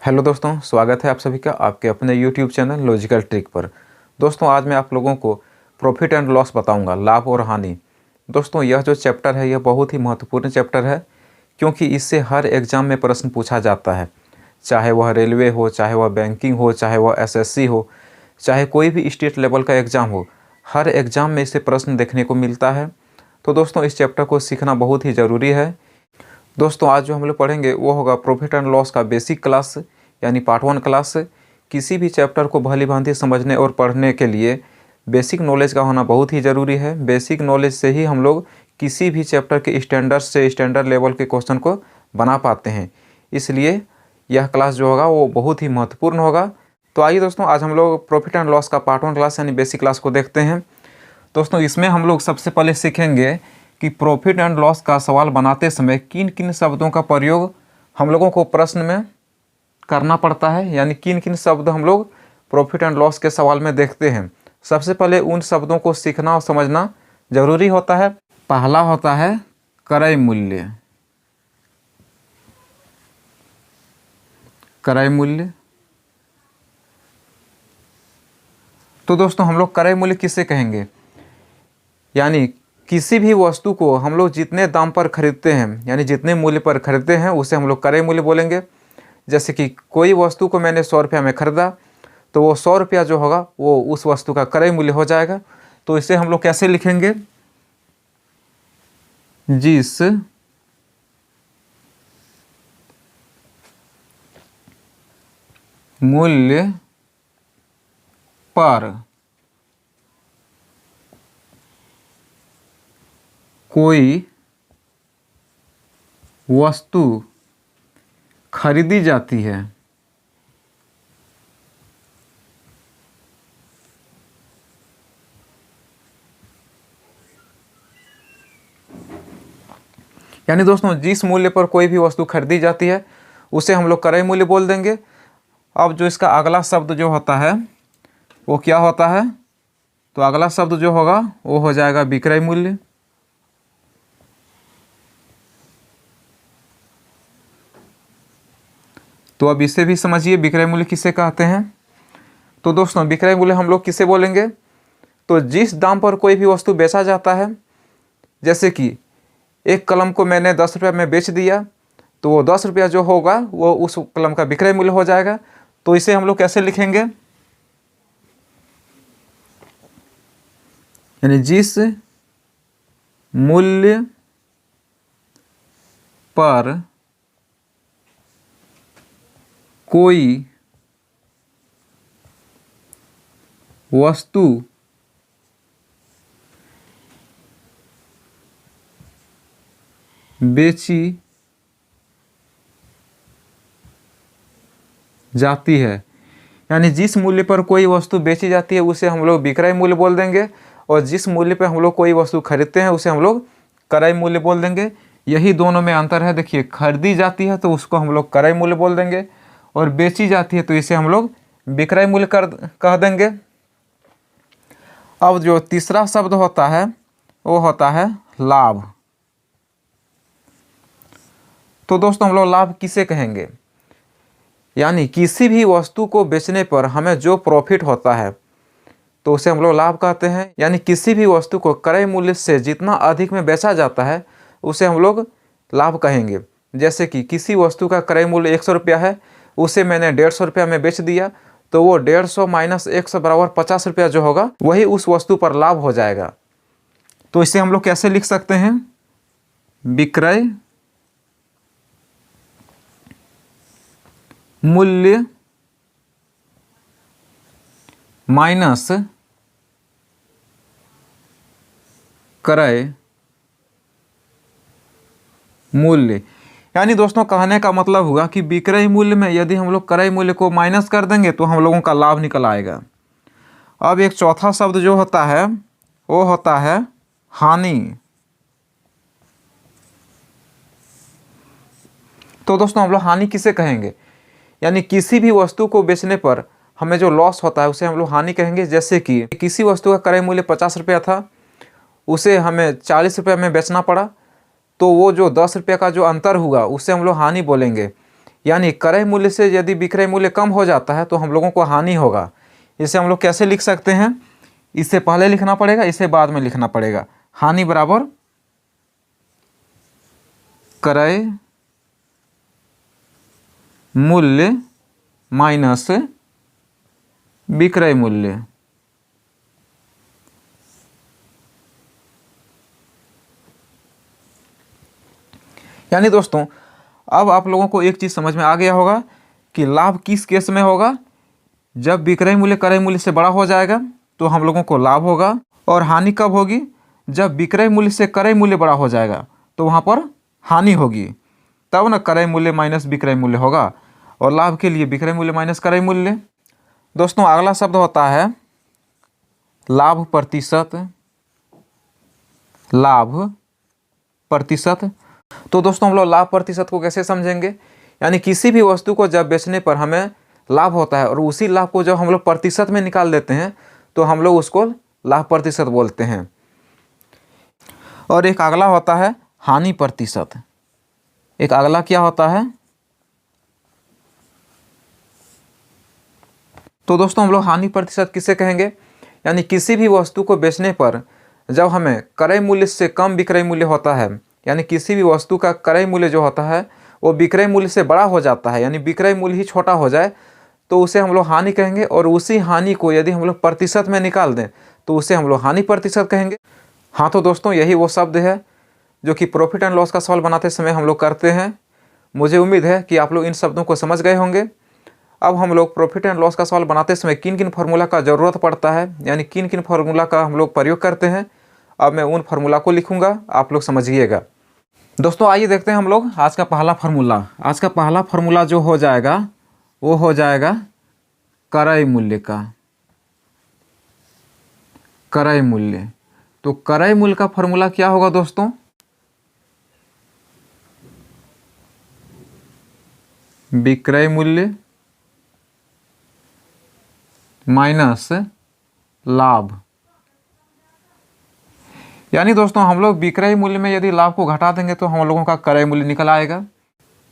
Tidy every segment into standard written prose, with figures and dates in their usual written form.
Hello दोस्तों, स्वागत है आप सभी का आपके अपने यूट्यूब चैनल लॉजिकल ट्रिक पर। दोस्तों आज मैं आप लोगों को प्रॉफिट एंड लॉस बताऊंगा, लाभ और हानि। दोस्तों यह जो चैप्टर है यह बहुत ही महत्वपूर्ण चैप्टर है, क्योंकि इससे हर एग्ज़ाम में प्रश्न पूछा जाता है। चाहे वह रेलवे हो, चाहे वह बैंकिंग हो, चाहे वह एसएससी हो, चाहे कोई भी स्टेट लेवल का एग्ज़ाम हो, हर एग्ज़ाम में इससे प्रश्न देखने को मिलता है। तो दोस्तों इस चैप्टर को सीखना बहुत ही ज़रूरी है। दोस्तों आज जो हम लोग पढ़ेंगे वो होगा प्रॉफिट एंड लॉस का बेसिक क्लास, यानी पार्ट 1 क्लास। किसी भी चैप्टर को भली भांति समझने और पढ़ने के लिए बेसिक नॉलेज का होना बहुत ही ज़रूरी है। बेसिक नॉलेज से ही हम लोग किसी भी चैप्टर के स्टैंडर्ड से स्टैंडर्ड लेवल के क्वेश्चन को बना पाते हैं। इसलिए यह क्लास जो होगा वो बहुत ही महत्वपूर्ण होगा। तो आइए दोस्तों आज हम लोग प्रॉफिट एंड लॉस का पार्ट 1 क्लास यानी बेसिक क्लास को देखते हैं। दोस्तों इसमें हम लोग सबसे पहले सीखेंगे कि प्रॉफिट एंड लॉस का सवाल बनाते समय किन किन शब्दों का प्रयोग हम लोगों को प्रश्न में करना पड़ता है, यानी किन किन शब्द हम लोग प्रॉफिट एंड लॉस के सवाल में देखते हैं। सबसे पहले उन शब्दों को सीखना और समझना ज़रूरी होता है। पहला होता है क्रय मूल्य। क्रय मूल्य, तो दोस्तों हम लोग क्रय मूल्य किसे कहेंगे, यानी किसी भी वस्तु को हम लोग जितने दाम पर खरीदते हैं, यानी जितने मूल्य पर खरीदते हैं उसे हम लोग क्रय मूल्य बोलेंगे। जैसे कि कोई वस्तु को मैंने 100 रुपया में ख़रीदा तो वो 100 रुपया जो होगा वो उस वस्तु का क्रय मूल्य हो जाएगा। तो इसे हम लोग कैसे लिखेंगे, जिस मूल्य पर कोई वस्तु खरीदी जाती है, यानी दोस्तों जिस मूल्य पर कोई भी वस्तु खरीदी जाती है उसे हम लोग क्रय मूल्य बोल देंगे। अब जो इसका अगला शब्द जो होता है वो क्या होता है, तो अगला शब्द जो होगा वो हो जाएगा विक्रय मूल्य। तो अब इसे भी समझिए विक्रय मूल्य किसे कहते हैं। तो दोस्तों विक्रय मूल्य हम लोग किसे बोलेंगे, तो जिस दाम पर कोई भी वस्तु बेचा जाता है, जैसे कि एक कलम को मैंने 10 रुपये में बेच दिया तो वो 10 रुपया जो होगा वो उस कलम का विक्रय मूल्य हो जाएगा। तो इसे हम लोग कैसे लिखेंगे, यानी जिस मूल्य पर कोई वस्तु बेची जाती है, यानी जिस मूल्य पर कोई वस्तु बेची जाती है उसे हम लोग विक्रय मूल्य बोल देंगे, और जिस मूल्य पर हम लोग कोई वस्तु खरीदते हैं उसे हम लोग क्रय मूल्य बोल देंगे। यही दोनों में अंतर है। देखिए खरीदी जाती है तो उसको हम लोग क्रय मूल्य बोल देंगे, और बेची जाती है तो इसे हम लोग विक्रय मूल्य कह देंगे। अब जो तीसरा शब्द होता है वो होता है लाभ। तो दोस्तों हम लोग लाभ किसे कहेंगे, यानी किसी भी वस्तु को बेचने पर हमें जो प्रॉफिट होता है तो उसे हम लोग लाभ कहते हैं। यानी किसी भी वस्तु को क्रय मूल्य से जितना अधिक में बेचा जाता है उसे हम लोग लाभ कहेंगे। जैसे कि किसी वस्तु का क्रय मूल्य 100 रुपया है, उसे मैंने 150 रुपया में बेच दिया तो वो 150 माइनस 100 बराबर 50 रुपया जो होगा वही उस वस्तु पर लाभ हो जाएगा। तो इसे हम लोग कैसे लिख सकते हैं, विक्रय मूल्य माइनस क्रय मूल्य। यानी दोस्तों कहने का मतलब हुआ कि विक्रय मूल्य में यदि हम लोग क्रय मूल्य को माइनस कर देंगे तो हम लोगों का लाभ निकल आएगा। अब एक चौथा शब्द जो होता है वो होता है हानि। तो दोस्तों हम लोग हानि किसे कहेंगे, यानी किसी भी वस्तु को बेचने पर हमें जो लॉस होता है उसे हम लोग हानि कहेंगे। जैसे कि किसी वस्तु का क्रय मूल्य 50 रुपया था, उसे हमें 40 रुपये में बेचना पड़ा, तो वो जो 10 रुपये का जो अंतर हुआ उससे हम लोग हानि बोलेंगे। यानी क्रय मूल्य से यदि विक्रय मूल्य कम हो जाता है तो हम लोगों को हानि होगा। इसे हम लोग कैसे लिख सकते हैं, इससे पहले लिखना पड़ेगा, इसे बाद में लिखना पड़ेगा। हानि बराबर क्रय मूल्य माइनस विक्रय मूल्य। यानी दोस्तों अब आप लोगों को एक चीज़ समझ में आ गया होगा कि लाभ किस केस में होगा। जब विक्रय मूल्य क्रय मूल्य से बड़ा हो जाएगा तो हम लोगों को लाभ होगा, और हानि कब होगी, जब विक्रय मूल्य से क्रय मूल्य बड़ा हो जाएगा तो वहाँ पर हानि होगी। तब ना क्रय मूल्य माइनस विक्रय मूल्य होगा, और लाभ के लिए विक्रय मूल्य माइनस क्रय मूल्य। दोस्तों अगला शब्द होता है लाभ प्रतिशत। लाभ प्रतिशत। तो दोस्तों हम लोग लाभ प्रतिशत को कैसे समझेंगे, यानी किसी भी वस्तु को जब बेचने पर हमें लाभ होता है और उसी लाभ को जब हम लोग प्रतिशत में निकाल देते हैं तो हम लोग उसको लाभ प्रतिशत बोलते हैं। और एक अगला होता है हानि प्रतिशत। एक अगला क्या होता है, तो दोस्तों हम लोग हानि प्रतिशत किसे कहेंगे, यानी किसी भी वस्तु को बेचने पर जब हमें क्रय मूल्य से कम विक्रय मूल्य होता है, यानी किसी भी वस्तु का क्रय मूल्य जो होता है वो विक्रय मूल्य से बड़ा हो जाता है, यानी विक्रय मूल्य ही छोटा हो जाए तो उसे हम लोग हानि कहेंगे। और उसी हानि को यदि हम लोग प्रतिशत में निकाल दें तो उसे हम लोग हानि प्रतिशत कहेंगे। हाँ तो दोस्तों यही वो शब्द है जो कि प्रॉफिट एंड लॉस का सवाल बनाते समय हम लोग करते हैं। मुझे उम्मीद है कि आप लोग इन शब्दों को समझ गए होंगे। अब हम लोग प्रॉफिट एंड लॉस का सवाल बनाते समय किन किन फार्मूला का ज़रूरत पड़ता है, यानी किन किन फार्मूला का हम लोग प्रयोग करते हैं, अब मैं उन फार्मूला को लिखूंगा, आप लोग समझिएगा। दोस्तों आइए देखते हैं हम लोग आज का पहला फार्मूला। आज का पहला फार्मूला जो हो जाएगा वो हो जाएगा क्रय मूल्य का। क्रय मूल्य, तो क्रय मूल्य का फार्मूला क्या होगा दोस्तों, विक्रय मूल्य माइनस लाभ। यानी दोस्तों हम लोग विक्रय मूल्य में यदि लाभ को घटा देंगे तो हम लोगों का क्रय मूल्य निकल आएगा।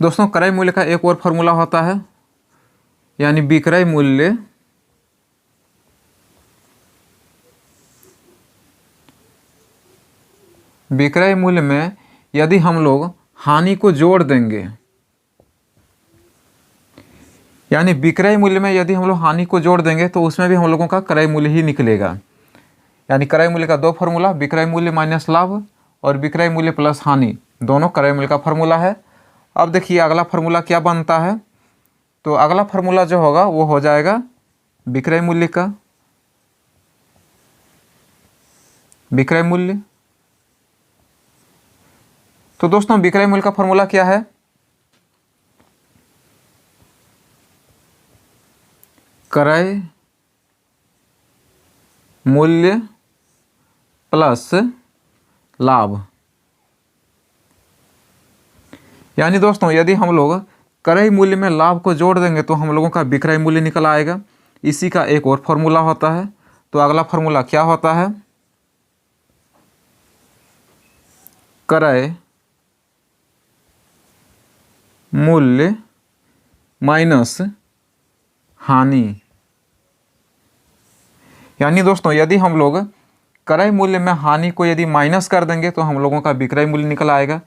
दोस्तों क्रय मूल्य का एक और फार्मूला होता है, यानी विक्रय मूल्य विक्रय मूल्य में यदि हम लोग हानि को जोड़ देंगे, यानी विक्रय मूल्य में यदि हम लोग हानि को जोड़ देंगे तो उसमें भी हम लोगों का क्रय मूल्य ही निकलेगा। यानी क्रय मूल्य का दो फार्मूला, विक्रय मूल्य माइनस लाभ और विक्रय मूल्य प्लस हानि, दोनों क्रय मूल्य का फार्मूला है। अब देखिए अगला फार्मूला क्या बनता है, तो अगला फार्मूला जो होगा वो हो जाएगा विक्रय मूल्य का। विक्रय मूल्य, तो दोस्तों विक्रय मूल्य का फार्मूला क्या है, क्रय मूल्य प्लस लाभ। यानी दोस्तों यदि हम लोग क्रय मूल्य में लाभ को जोड़ देंगे तो हम लोगों का विक्रय मूल्य निकल आएगा। इसी का एक और फार्मूला होता है, तो अगला फार्मूला क्या होता है, क्रय मूल्य माइनस हानि। यानी दोस्तों यदि हम लोग क्रय मूल्य में हानि को यदि माइनस कर देंगे तो हम लोगों का विक्रय मूल्य निकल आएगा।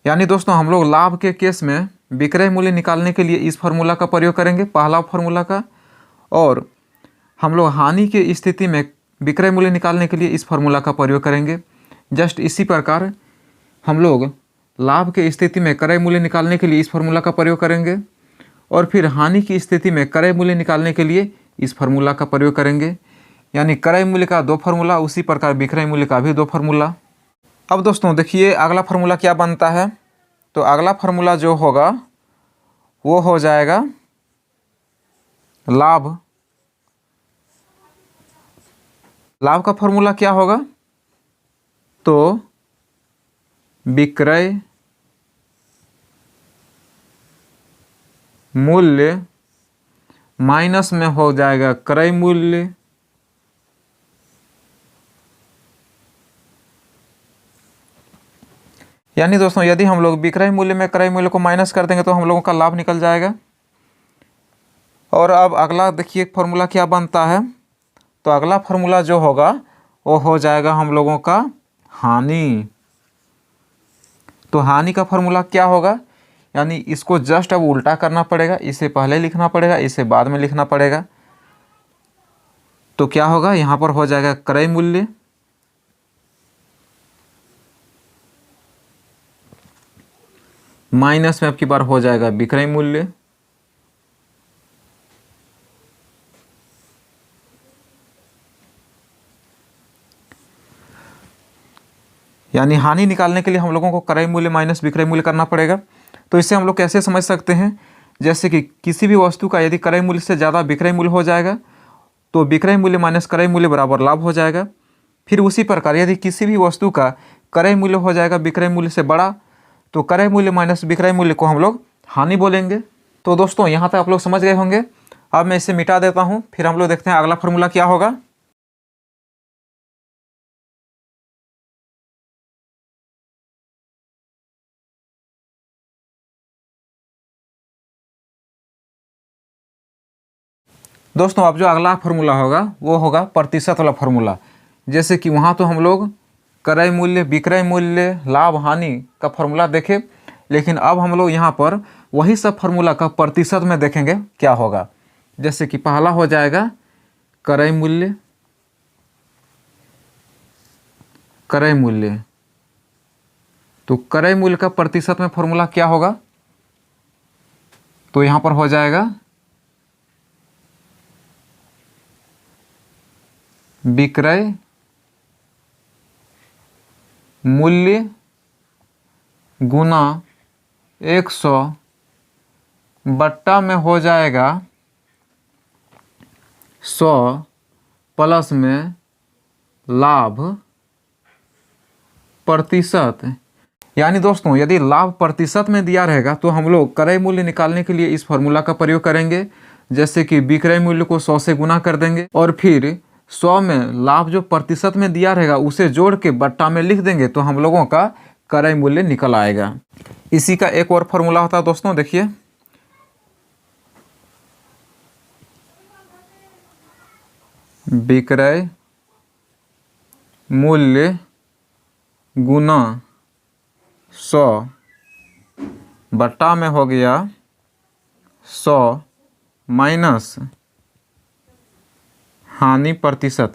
यानी दोस्तों हम लोग लाभ के केस में विक्रय मूल्य निकालने के लिए इस फार्मूला का प्रयोग करेंगे, पहला फार्मूला का, और हम लोग हानि की स्थिति में विक्रय मूल्य निकालने के लिए इस फार्मूला का प्रयोग करेंगे। जस्ट इसी प्रकार हम लोग लाभ के स्थिति में क्रय मूल्य निकालने के लिए इस फार्मूला का प्रयोग करेंगे, और फिर हानि की स्थिति में क्रय मूल्य निकालने के लिए इस फार्मूला का प्रयोग करेंगे। यानी क्रय मूल्य का दो फार्मूला, उसी प्रकार विक्रय मूल्य का भी दो फार्मूला। अब दोस्तों देखिए अगला फार्मूला क्या बनता है, तो अगला फार्मूला जो होगा वो हो जाएगा लाभ। लाभ का फार्मूला क्या होगा, तो विक्रय मूल्य माइनस में हो जाएगा क्रय मूल्य, यानी दोस्तों यदि हम लोग विक्रय मूल्य में क्रय मूल्य को माइनस कर देंगे तो हम लोगों का लाभ निकल जाएगा। और अब अगला देखिए फॉर्मूला क्या बनता है। तो अगला फॉर्मूला जो होगा वो हो जाएगा हम लोगों का हानि। तो हानि का फॉर्मूला क्या होगा, यानी इसको जस्ट अब उल्टा करना पड़ेगा, इसे पहले लिखना पड़ेगा, इसे बाद में लिखना पड़ेगा। तो क्या होगा, यहाँ पर हो जाएगा क्रय मूल्य माइनस में अब की बार हो जाएगा विक्रय मूल्य। यानी हानि निकालने के लिए हम लोगों को क्रय मूल्य माइनस विक्रय मूल्य करना पड़ेगा। तो इसे हम लोग कैसे समझ सकते हैं, जैसे कि किसी भी वस्तु का यदि क्रय मूल्य से ज़्यादा विक्रय मूल्य हो जाएगा तो विक्रय मूल्य माइनस क्रय मूल्य बराबर लाभ हो जाएगा। फिर उसी प्रकार यदि किसी भी वस्तु का क्रय मूल्य हो जाएगा विक्रय मूल्य से बड़ा तो क्रय मूल्य माइनस विक्रय मूल्य को हम लोग हानि बोलेंगे। तो दोस्तों यहाँ तक आप लोग समझ गए होंगे। अब मैं इसे मिटा देता हूँ, फिर हम लोग देखते हैं अगला फॉर्मूला क्या होगा। दोस्तों अब जो अगला फार्मूला होगा वो होगा प्रतिशत वाला फार्मूला। जैसे कि वहाँ तो हम लोग क्रय मूल्य विक्रय मूल्य लाभ हानि का फार्मूला देखे, लेकिन अब हम लोग यहाँ पर वही सब फार्मूला का प्रतिशत में देखेंगे क्या होगा। जैसे कि पहला हो जाएगा क्रय मूल्य, क्रय मूल्य। तो क्रय मूल्य का प्रतिशत में फार्मूला क्या होगा, तो यहाँ पर हो जाएगा विक्रय मूल्य गुना 100 बट्टा में हो जाएगा 100 प्लस में लाभ प्रतिशत। यानी दोस्तों यदि लाभ प्रतिशत में दिया रहेगा तो हम लोग क्रय मूल्य निकालने के लिए इस फार्मूला का प्रयोग करेंगे। जैसे कि विक्रय मूल्य को 100 से गुना कर देंगे और फिर 100 में लाभ जो प्रतिशत में दिया रहेगा उसे जोड़ के बट्टा में लिख देंगे तो हम लोगों का क्रय मूल्य निकल आएगा। इसी का एक और फार्मूला होता है दोस्तों, देखिए विक्रय मूल्य गुना 100 बट्टा में हो गया 100 माइनस हानि प्रतिशत।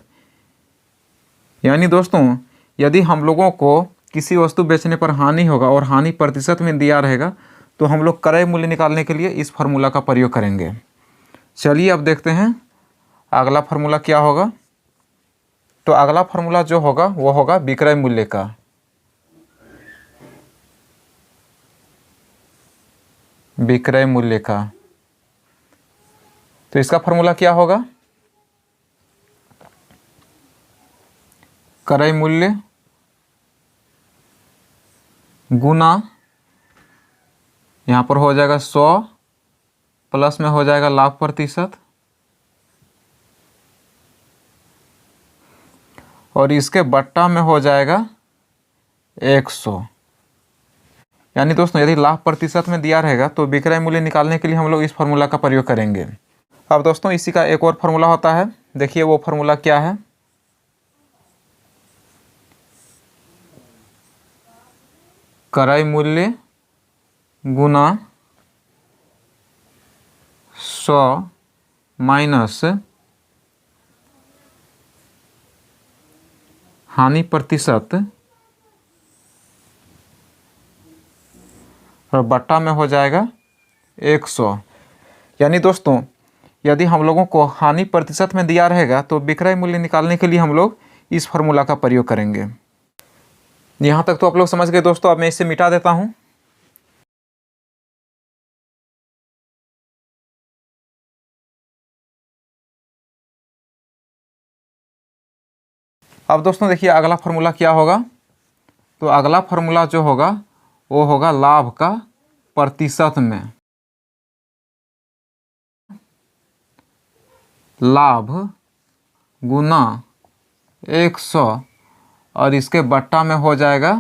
यानी दोस्तों यदि हम लोगों को किसी वस्तु बेचने पर हानि होगा और हानि प्रतिशत में दिया रहेगा तो हम लोग क्रय मूल्य निकालने के लिए इस फार्मूला का प्रयोग करेंगे। चलिए अब देखते हैं अगला फार्मूला क्या होगा। तो अगला फार्मूला जो होगा वो होगा विक्रय मूल्य का। विक्रय मूल्य का तो इसका फार्मूला क्या होगा, क्रय मूल्य गुना यहाँ पर हो जाएगा 100 प्लस में हो जाएगा लाभ प्रतिशत और इसके बट्टा में हो जाएगा 100। यानी दोस्तों यदि लाभ प्रतिशत में दिया रहेगा तो विक्रय मूल्य निकालने के लिए हम लोग इस फार्मूला का प्रयोग करेंगे। अब दोस्तों इसी का एक और फार्मूला होता है, देखिए वो फार्मूला क्या है। क्रय मूल्य गुना 100 माइनस हानि प्रतिशत और बट्टा में हो जाएगा 100। यानी दोस्तों यदि हम लोगों को हानि प्रतिशत में दिया रहेगा तो विक्रय मूल्य निकालने के लिए हम लोग इस फार्मूला का प्रयोग करेंगे। यहाँ तक तो आप लोग समझ गए दोस्तों। अब मैं इसे मिटा देता हूँ। अब दोस्तों देखिए अगला फार्मूला क्या होगा। तो अगला फार्मूला जो होगा वो होगा लाभ का प्रतिशत में। लाभ गुना 100 और इसके बट्टा में हो जाएगा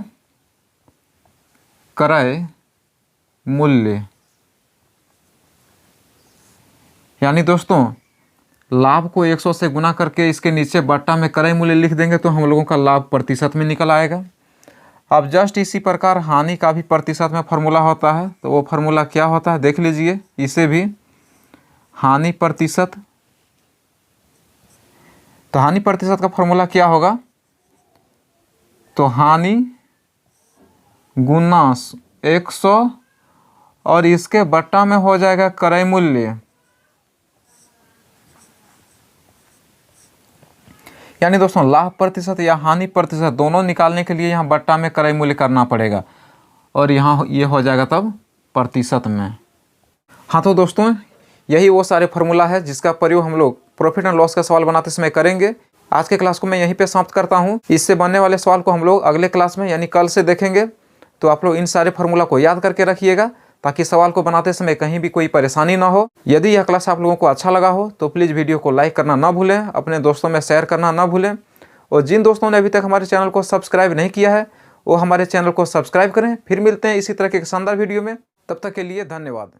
क्रय मूल्य, यानी दोस्तों लाभ को 100 से गुना करके इसके नीचे बट्टा में क्रय मूल्य लिख देंगे तो हम लोगों का लाभ प्रतिशत में निकल आएगा। अब जस्ट इसी प्रकार हानि का भी प्रतिशत में फार्मूला होता है, तो वो फार्मूला क्या होता है देख लीजिए। इसे भी हानि प्रतिशत, तो हानि प्रतिशत का फार्मूला क्या होगा, तो हानि गुना 100 और इसके बट्टा में हो जाएगा क्रय मूल्य, यानी दोस्तों लाभ प्रतिशत या हानि प्रतिशत दोनों निकालने के लिए यहाँ बट्टा में क्रय मूल्य करना पड़ेगा और यहाँ ये हो जाएगा तब प्रतिशत में। हाँ तो दोस्तों यही वो सारे फार्मूला है जिसका प्रयोग हम लोग प्रॉफिट एंड लॉस का सवाल बनाते समय करेंगे। आज के क्लास को मैं यहीं पे समाप्त करता हूँ। इससे बनने वाले सवाल को हम लोग अगले क्लास में यानी कल से देखेंगे। तो आप लोग इन सारे फार्मूला को याद करके रखिएगा ताकि सवाल को बनाते समय कहीं भी कोई परेशानी ना हो। यदि यह क्लास आप लोगों को अच्छा लगा हो तो प्लीज़ वीडियो को लाइक करना ना भूलें, अपने दोस्तों में शेयर करना ना भूलें और जिन दोस्तों ने अभी तक हमारे चैनल को सब्सक्राइब नहीं किया है वो हमारे चैनल को सब्सक्राइब करें। फिर मिलते हैं इसी तरह के शानदार वीडियो में, तब तक के लिए धन्यवाद।